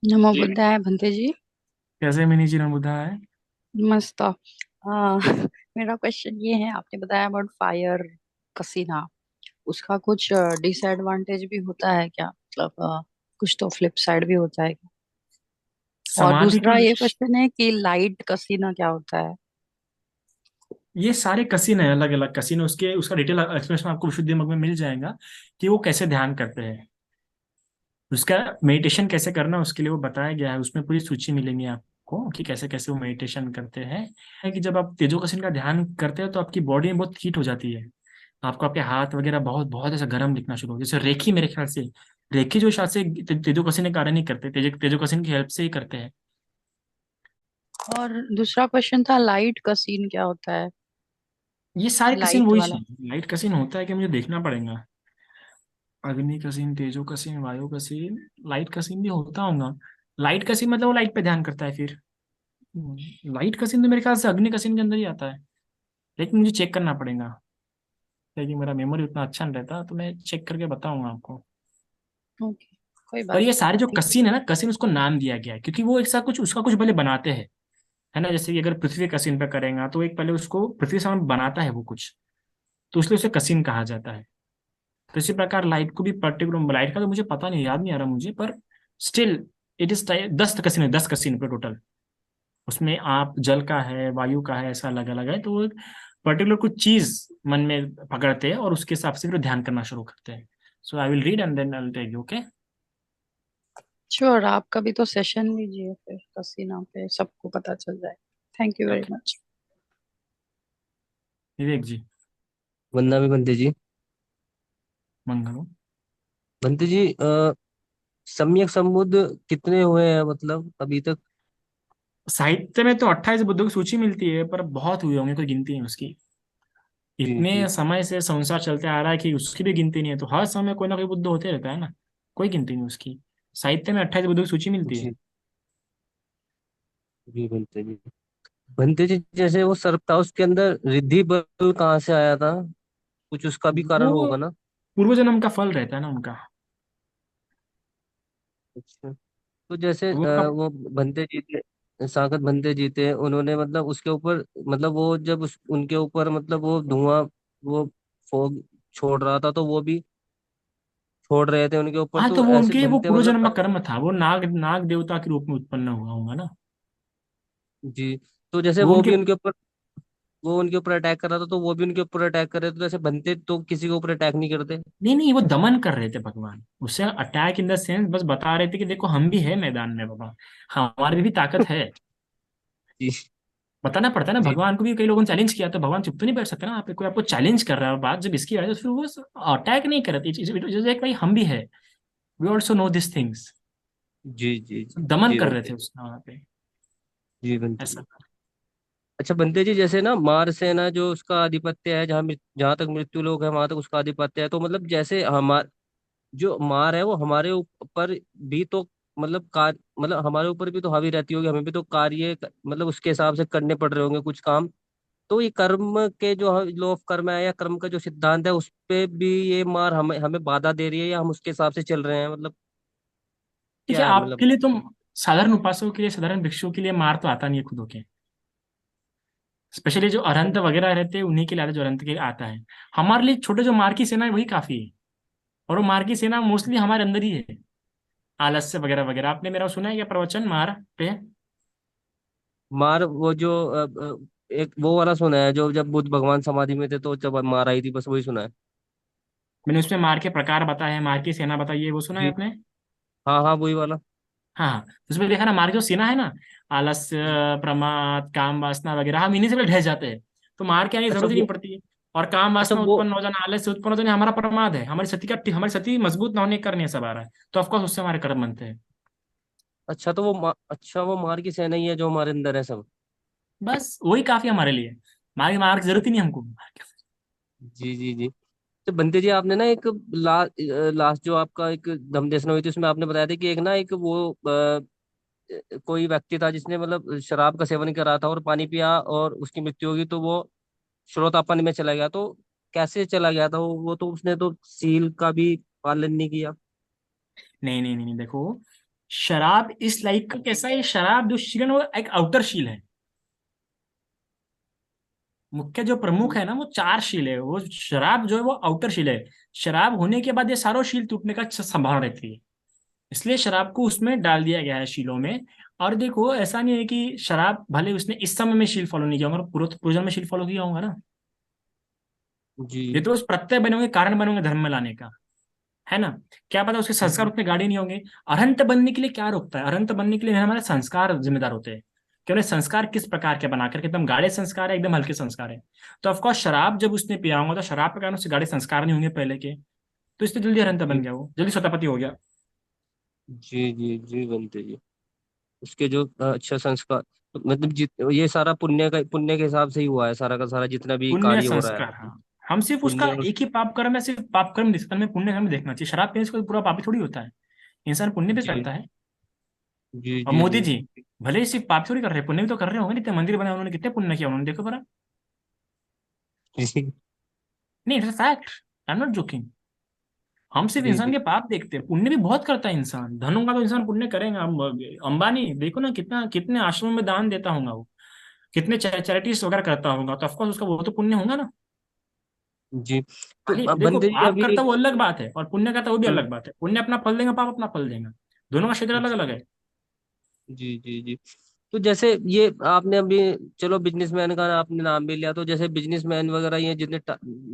नमो जी। बुद्धाय भंते जी। कैसे मिनी जी ने बुधा है। मस्त। मेरा क्वेश्चन ये है, आपने बताया अबाउट फायर कसीना, उसका कुछ डिसएडवांटेज भी होता है क्या? मतलब कुछ तो फ्लिप साइड भी होता है क्या? और समाधि दूसरा के ये क्वेश्चन है कि लाइट कसीना क्या होता है? ये सारे कसिन है, अलग अलग कसिन, उसके उसका डिटेल एक्सप्लेनेशन आपको विशुद्ध दिमाग में मिल जाएगा कि वो कैसे ध्यान करते हैं। उसका मेडिटेशन कैसे करना उसके लिए वो बताया गया है, उसमें पूरी सूची मिलेंगी आपको कि कैसे कैसे वो मेडिटेशन करते हैं। है कि जब आप तेजो कसिन का ध्यान करते हो तो आपकी बॉडी में बहुत हीट हो जाती है। आपको आपके हाथ वगैरह बहुत बहुत ऐसा गर्म दिखना शुरू हो, जैसे रेखी, मेरे ख्याल से रेखी जो शायद से तेजो कसिन के कारण ही करते, तेजो कसिन की हेल्प से ही करते हैं। और दूसरा क्वेश्चन था लाइट कसीन क्या होता है? ये सारे कसिन लाइट वही वाला। है। लाइट कसिन होता है कि मुझे देखना पड़ेगा। अग्नि कसिन, तेजो कसिन, वायु कसिन, लाइट कसिन भी होता होगा। लाइट कसिन मतलब वो लाइट पे ध्यान करता है फिर। लाइट कसिन तो मेरे ख्याल से अग्नि कसिन के अंदर ही आता है, लेकिन मुझे चेक करना पड़ेगा क्योंकि मेरा मेमोरी उतना अच्छा नहीं रहता, तो मैं चेक करके बताऊंगा आपको। ओके, कोई पर बात ये नहीं। सारे जो थैंक कसिन है ना, कसिन उसको नाम दिया गया है क्योंकि वो एक साथ कुछ उसका कुछ पहले बनाते हैं। है ना, जैसे कि अगर पृथ्वी कसिन पे करेगा तो एक पहले उसको पृथ्वी समान बनाता है वो कुछ, तो इसलिए उसे कसिन कहा जाता है। तो इसी प्रकार लाइट को भी पर्टिकुलर, लाइट का तो मुझे पता नहीं, याद नहीं आ रहा मुझे, पर स्टिल इट इज 10 कसिन है, 10 कसिन पे टोटल। उसमें आप जल का है, वायु का है, ऐसा अलग अलग है, तो वो पर्टिकुलर कुछ चीज मन में पकड़ते हैं और उसके हिसाब से फिर ध्यान करना शुरू करते हैं। So I will read and then I will take you, okay. Sure, आपका भी तो सेशन लीजिए फिर कसीना पे, सबको पता चल जाए। Thank you very okay. Much. Vivek ji. Vandana भी बनते जी। मंगल। बनते जी, सम्यक संबुद्ध कितने हुए हैं मतलब अभी तक? साहित्य में तो 28 बुद्धों की सूची मिलती है, पर बहुत हुए होंगे, कोई गिनती नहीं उसकी। जी जी इतने समय से संसार चलते आ रहा है कि उसकी भी गिनती नहीं है, तो हर समय कोई ना कोई बुद्ध होते रहता है ना। कोई गिनती नहीं उसकी। साहित्य में 28 बुद्धों की सूची मिलती है। जी। जी बनते जी, जैसे वो सर्प था उसके अंदर रिद्धि बल कहाँ से आया था? कुछ उसका भी कारण वो होगा ना? पूर्व जन्म का फल रहता है ना उनका। अच्छा। तो जैसे वो उनका। वो बनते जी थे, साकत बनते जी थे, उन्होंने मतलब उसके ऊपर, मतलब वो जब उनके ऊपर मतलब वो धुआं, वो फोग छोड़ रहा था, तो वो भी छोड़ रहे थे उनके ऊपर, हाँ, तो तो वो ऐसे उनके वो घंटे पूर्व मतलब जन्म का कर्म था, वो नाग नाग देवता के रूप में उत्पन्न हुआ होगा ना। जी। तो जैसे वो वो उनके। भी उनके ऊपर, वो उनके ऊपर अटैक कर रहा था, तो वो भी उनके ऊपर अटैक कर रहे थे, तो ऐसे बनते तो किसी के ऊपर अटैक नहीं करते? नहीं नहीं, वो दमन कर रहे थे भगवान, उससे अटैक इन द सेंस बस बता रहे थे कि देखो हम भी है मैदान में बाबा, हमारे भी ताकत है। जी बताना पड़ता है ना, जी भगवान को भी कई लोगों ने चैलेंज किया, तो भगवान चुप तो नहीं बैठ सकते ना। आप कोई आपको चैलेंज कर रहा है बात जब इसकी वजह से, फिर वो अटैक नहीं कर रहे थे, भाई हम भी है, we also know this things. जी जी जी दमन जी कर रहे बनते थे उसका वहां पे। जी बनते ऐसा। जी। अच्छा बनते जी, जैसे ना मार सेना जो उसका आधिपत्य है, जहाँ तक मृत्यु लोक है वहां तक उसका आधिपत्य है, तो मतलब जैसे हमार जो मार है वो हमारे ऊपर भी तो, मतलब कार मतलब हमारे ऊपर भी तो हावी रहती होगी, हमें भी तो कार्य मतलब उसके हिसाब से करने पड़ रहे होंगे कुछ काम। तो ये कर्म के जो लॉ ऑफ कर्म है या कर्म का जो सिद्धांत है, उस पे भी ये मार हमें हमें बाधा दे रही है, या हम उसके हिसाब से चल रहे हैं, मतलब ठीक है, क्या है आपके मतलब? लिए तुम साधारण उपासकों के लिए, साधारण भिक्षुओं के लिए मार तो आता नहीं है खुद होके। स्पेशली जो अच्छा। अरहंत वगैरह रहते हैं उन्हीं के लिए आता है, जो अरहंत के लिए आता है। हमारे लिए छोटे जो मार की सेना है वही काफी है। और वो मार की सेना मोस्टली हमारे अंदर ही है। आलस्य वगैरह वगैरह, आपने मेरा सुना है क्या प्रवचन मार पे? मार वो जो एक वो वाला सुना है, जो जब बुद्ध भगवान समाधि में थे तो जब मार आई थी, बस वही सुना है। मैंने उसमें मार के प्रकार बताए हैं, मार की सेना बताई है, वो सुना है जी। आपने? हाँ हाँ वही वाला। हाँ हाँ, तो उसमें देखा ना, मार की जो सेना है ना, आलस्य, जी। प्रमाद, काम वासना वगैरह, हम इन्हीं से पहले ढह जाते हैं। तो मार के आने की अच्छा जरूरत ही नहीं वो पड़ती है। और काम अच्छा वासना वो उत्पन्न हो जाना, आलस्य उत्पन्न हो जाना, हमारा प्रमाद है, हमारी सती मजबूत ना होने के कारण ये सब आ रहा है, तो ऑफकोर्स उससे हमारे कर्म बनते हैं। अच्छा तो अच्छा वो मार की सेना ही है जो हमारे अंदर है सब? बस वही काफी है हमारे लिए। मार की जरूरत ही नहीं हमको। जी जी जी। तो बनते जी, आपने ना एक लास्ट जो आपका एक धम्मदेशन हुई थी, उसमें आपने बताया था कि एक ना एक वो कोई व्यक्ति था जिसने मतलब शराब का सेवन करा था और पानी पिया और उसकी मृत्यु होगी, तो वो श्रोतापन में चला गया, तो कैसे चला गया था वो तो उसने तो सील का भी पालन नहीं किया। नहीं नहीं नहीं नहीं, देखो, शराब इस लाइक का कैसा है, शराब जो शील है ना, वो एक आउटर शील है। मुख्य जो प्रमुख है ना वो चार शील है, वो शराब जो है वो आउटर शील है। शराब होने के बाद ये सारों शील टूटने का संभावना रहती है, इसलिए शराब को उसमें डाल दिया गया है शीलों में। और देखो ऐसा नहीं है कि शराब भले उसने इस समय में शील फॉलो नहीं किया होगा, पूर्वजन्म में शील फॉलो किया होगा ना। ये जी तो उस प्रत्यय बने होंगे, कारण बने होंगे धर्म में लाने का, है ना। क्या पता उसके संस्कार उतने गाढ़े नहीं होंगे। अरहंत बनने के लिए क्या रोकता है? अरहंत बनने के लिए हमारे संस्कार जिम्मेदार होते हैं कि उन्हें संस्कार किस प्रकार के बनाकर के, एकदम गाढ़े संस्कार है एकदम हल्के संस्कार है। तो ऑफकोर्स शराब जब उसने पिया होगा तो शराब के कारण उससे गाढ़े संस्कार नहीं होंगे पहले के, तो इसलिए जल्दी अरहंत बन जी गया, वो जल्दी स्वतापति हो गया। जी जी जी बनते जी। उसके जो अच्छा संस्कार, मतलब ये सारा पुण्य के हिसाब से ही हुआ है, सारा का सारा जितना भी पुण्य कार्य हो रहा संस्कार, है। हाँ। हम सिर्फ उसका पुण्य। एक ही पाप कर्म है, सिर्फ पाप कर्म नहीं सकता, हमें पुण्य कर्म देखना चाहिए। शराब पीने से कोई पूरा पापी थोड़ी होता है, इंसान पुण्य भी जी करता है। जी और जी मोदी जी जी भले ही सिर्फ पाप थोड़ी कर रहे हैं, पुण्य भी तो कर रहे होंगे, कितने मंदिर बनाए उन्होंने, कितने पुण्य किया उन्होंने, देखो बरा। जी नहीं, it's fact, I am not joking. हम सिर्फ जी इंसान जी के पाप देखते हैं, पुण्य भी बहुत करता है इंसान। धनों का तो इंसान पुण्य करेगा। अंबानी देखो ना, कितना कितने आश्रमों में दान देता होगा वो, कितने चैरिटीज वगैरह करता होगा, तो ऑफकोर्स उसका वो तो पुण्य होगा ना। जी। तो खाली अब देखो, बंदे जी पाप अभी। करता वो अलग बात है और पुण्य करता वो भी हम्म, अलग बात है। पुण्य अपना फल देगा, पाप अपना फल देगा, दोनों का क्षेत्र अलग अलग है। जी जी जी। तो जैसे ये आपने अभी, चलो बिजनेसमैन का आपने नाम भी लिया, तो जैसे बिजनेसमैन वगैरह ये जितने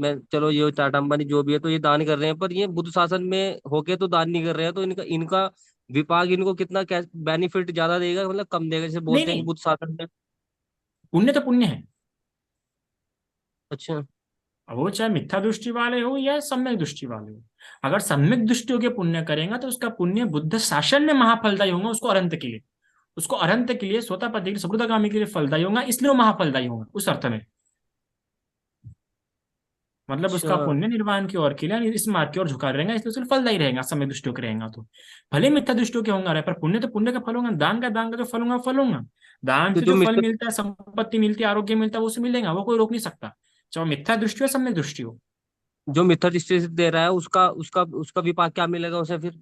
मैं चलो ये टाटा अंबानी जो भी है तो ये दान कर रहे हैं, पर ये बुद्ध शासन में होके तो दान नहीं कर रहे हैं, तो इनका इनका विपाक इनको कितना क्या बेनिफिट ज्यादा देगा, मतलब कम देगा, जैसे नहीं बोलते हैं कि नहीं, बुद्ध शासन में। पुण्य तो पुण्य है। अच्छा। अब वो चाहे मिथ्या दृष्टि वाले हो या सम्यक दृष्टि वाले हो, अगर सम्यक दृष्टि होकर पुण्य करेगा तो उसका पुण्य बुद्ध शासन में महाफलदायी होगा, उसको अरंत के लिए, उसको अरंत के लिए, स्वतः के लिए, सकुटगामी के लिए फलदायी होगा, इसलिए वो महाफलदायी होगा उस अर्थ में। मतलब अच्छा। उसका पुण्य निर्वाण की ओर के लिए, इस मार्ग की ओर झुका रहेगा, इसलिए उसके लिए फलदायी रहेगा, समय दृष्टियों के रहेगा तो। भले मिथ्या दृष्टियों के होंगे रहे, पर पुण्य तो पुण्य का फल होगा, दान का जो फल होगा फल होगा। दान तो से जो जो फल मित्र मिलता है, संपत्ति मिलती है, आरोग्य मिलता है, वो उसे मिलेगा, वो कोई रोक नहीं सकता, चाहे वो मिथ्या दृष्टि हो सम्यक दृष्टि हो। जो मित्र दृष्टि से दे रहा है उसका उसका उसका विपाक क्या मिलेगा उसे फिर?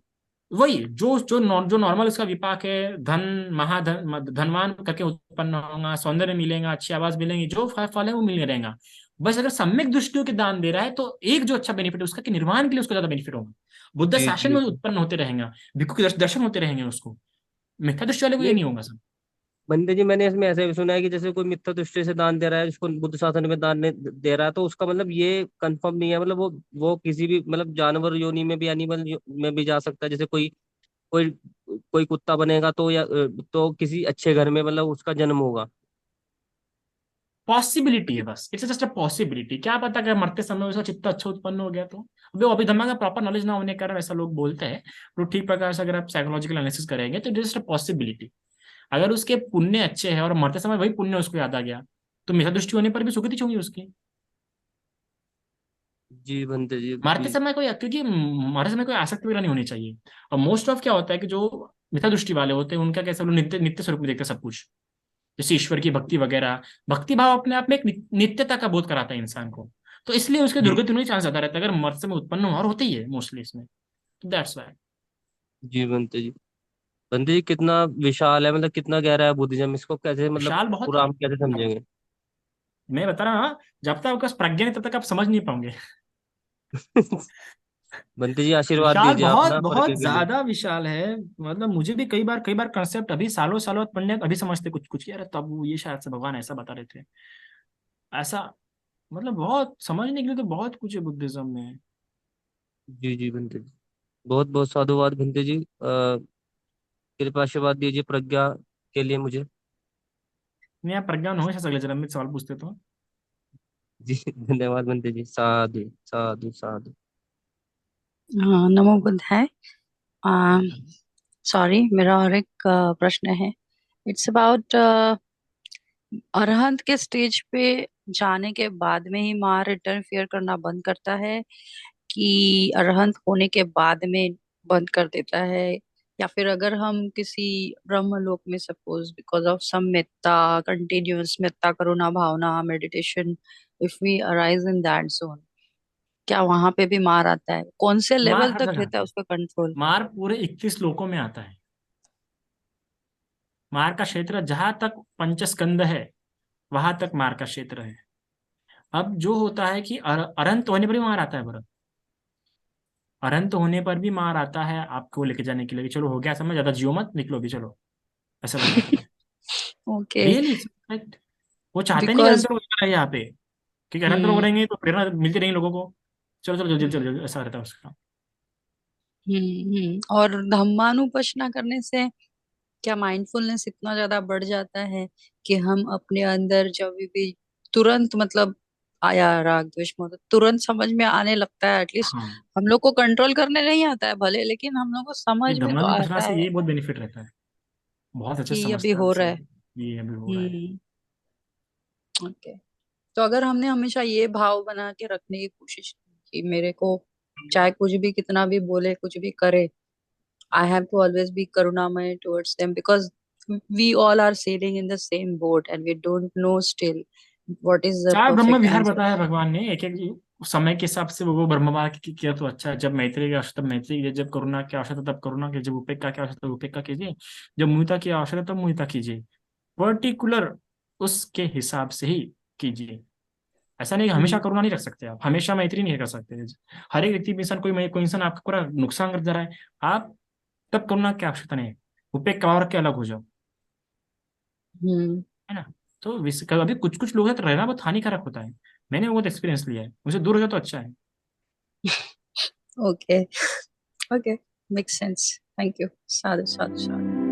वही जो नॉर्मल इसका विपाक है, धन, धनवान करके उत्पन्न होगा, सौंदर्य मिलेगा, अच्छी आवाज मिलेंगी, जो फल फल है वो मिल रहेगा। बस अगर सम्यक दृष्टियों के दान दे रहा है तो एक जो अच्छा बेनिफिट है उसका, कि निर्वाण के लिए उसको ज्यादा बेनिफिट होगा, बुद्ध जी शासन जी में जी। उत्पन्न होते रहेंगे, भिक्षु के दर्शन होते रहेंगे उसको। मिथ्या दृष्टि वाले को ये नहीं नहीं होगा सब। बंदे जी, मैंने इसमें ऐसे भी सुना है कि जैसे कोई मिथ्या दृष्टि से दान दे रहा है, उसको बुद्ध शासन में दान दे रहा है, तो उसका मतलब ये कंफर्म नहीं है, मतलब वो किसी भी मतलब जानवर योनि में भी, एनिमल में भी जा सकता है, जैसे कोई कोई कोई कुत्ता बनेगा तो, या तो किसी अच्छे घर में मतलब उसका जन्म होगा। पॉसिबिलिटी है बस, इट्स जस्ट अ पॉसिबिलिटी। क्या पता कि मरते समय उसका चित्त अच्छा उत्पन्न हो गया तो। अभी वो अभिधर्म का प्रॉपर नॉलेज ना होने के कारण ऐसा लोग बोलते हैं। तो ठीक प्रकार से अगर आप साइकोलॉजिकल एनालिसिस करेंगे तो जस्ट अ पॉसिबिलिटी। अगर उसके पुण्य अच्छे हैं और मरते समय वही पुण्य उसको याद आ गया, तो मिथ्या दृष्टि होने पर भी सुकृति होगी उसकी। जी बंदे जी मरते जी समय कोई, क्योंकि मरते समय कोई आसक्ति वगैरह नहीं होनी चाहिए। और मोस्ट ऑफ क्या होता है कि जो मिथ्या दृष्टि वाले होते हैं उनका कैसे, वो लोग नित्य नित्य स्वरूप में देखते हैं सब कुछ, जैसे ईश्वर की भक्ति वगैरह। भक्ति भाव अपने आप में एक नित्यता का बोध कराता है इंसान को, तो इसलिए उसके जी दुर्गति होने चांस ज्यादा रहता है अगर मर्द से में उत्पन्न हो, और होते ही है मोस्टली इसमें। तो दैट्स वाई। जी बंदे जी कितना विशाल है, मतलब कितना गहरा है बुद्धिज्म, इसको कैसे मतलब विशाल बहुत पूरा है। हम कैसे समझेंगे? मैं बता रहा हूँ, जब तक आपका प्रज्ञा नहीं तब तक आप समझ नहीं पाओगे। बंदे जी आशीर्वाद विशाल, दीजिए आप बहुत ना बहुत प्रज्ञा के लिए। ज्यादा विशाल है। मतलब मुझे भी कई बार कंसेप्ट अभी सालों सालों बाद पढ़ने अभी समझते कुछ कुछ, यार तब वो ये शायद से भगवान ऐसा बता रहे थे, ऐसा। मतलब बहुत समझने के लिए तो बहुत कुछ है बुद्धिज्म में। जी जी बंदे जी, बहुत बहुत साधुवाद बंदे जी। कृपा आशीर्वाद दीजिए प्रज्ञा के लिए मुझे। नहीं, आप प्रज्ञान हो शायद अगले जन्म में सवाल पूछते तो। जी धन्यवाद बंदे जी, साधु साधु साधु। हाँ, नमो बुद्धाय। सॉरी, मेरा और एक प्रश्न है। इट्स अबाउट अरहंत के स्टेज पे जाने के बाद में ही माँ इंटरफियर करना बंद करता है, कि अरहंत होने के बाद में बंद कर देता है, या फिर अगर हम किसी ब्रह्म लोक में सपोज बिकॉज ऑफ सम मेत्ता, कंटिन्यूअस मेत्ता करुणा भावना meditation, if we arise in that zone, क्या वहां पे भी मार आता है? कौन से मार लेवल हर तक जगह रहता है आता है। उसका कंट्रोल? मार पूरे 21 लोकों में आता है। मार का क्षेत्र जहां तक पंचस्कंद है वहां तक मार का क्षेत्र है। अब जो होता है कि अरंत होने पर भी मार आता है भरत, अरंत होने पर भी मार आता है आपको लेके जाने के लिए कि चलो हो गया समझ, ज्यादा जियो मत, निकलो भी चलो, ऐसा करने के लिए। ओके। रियली वो चाहते नहीं कि बिकॉज अनंत लोग रहे यहाँ पे, क्योंकि अनंत लोग हम्म रहेंगे तो प्रेरणा मिलती रहेंगे लोगों को, चलो चलो जल्दी चलो जल्दी, ऐसा रहता है उसका। और धम्मानुपश्यना करने से क्या माइंडफुलनेस इतना ज्यादा बढ़ जाता है कि हम अपने अंदर जब भी तुरंत मतलब आया राग द्वेष मोह तो तुरंत समझ में आने लगता है, एटलीस्ट हाँ, हम लोग को कंट्रोल करने नहीं आता है भले, लेकिन हम लोग को ये समझ में तो धम्मानुपसना आता से है ये बहुत बेनिफिट रहता है, बहुत अच्छे कि से ये अभी समझता है हो रहा उसे, है। ये अभी हो रहा है। हम्म। ओके। तो अगर हमने हमेशा ये भाव बना के रखने की कोशिश की कि मेरे को चाहे कुछ भी कितना भी बोले कुछ भी करे, I have to always be karunamay towards them because we all are sailing in the same boat and we don't know still what is the चार ब्रह्म perfect विहार means of. बताया है भगवान ने, एक एक समय के हिसाब से वो ब्रह्मवार की किया तो अच्छा है। जब मैत्री की आवश्यकता तब मैत्री कीजिए, जब करुणा की आवश्यकता तब करुणा कीजिए, जब उपेक्षा की आवश्यकता तब उपेक्षा कीजिए, जब मुहिता की आवश्यकता तब मुहिता कीजिए, पर्टिकुलर उसके हिसाब से ही कीजिए। ऐसा नहीं कि हमेशा हम्म करुणा नहीं रख सकते, आप हमेशा मैत्री नहीं कर सकते। हर एक व्यक्ति इंसान, कोई इंसान आपका पूरा नुकसान कर जा रहा है, आप तब करुणा की आवश्यकता नहीं है, उपेक्षा और के अलग हो जाओ, हम्म। है ना। तो अभी कुछ कुछ लोग हैं तो रहना बहुत हानिकारक होता है, मैंने वो बहुत एक्सपीरियंस लिया है, उनसे दूर हो जाए तो अच्छा है। Okay. Okay. Makes sense. Thank you. Sadhu, sadhu, sadhu.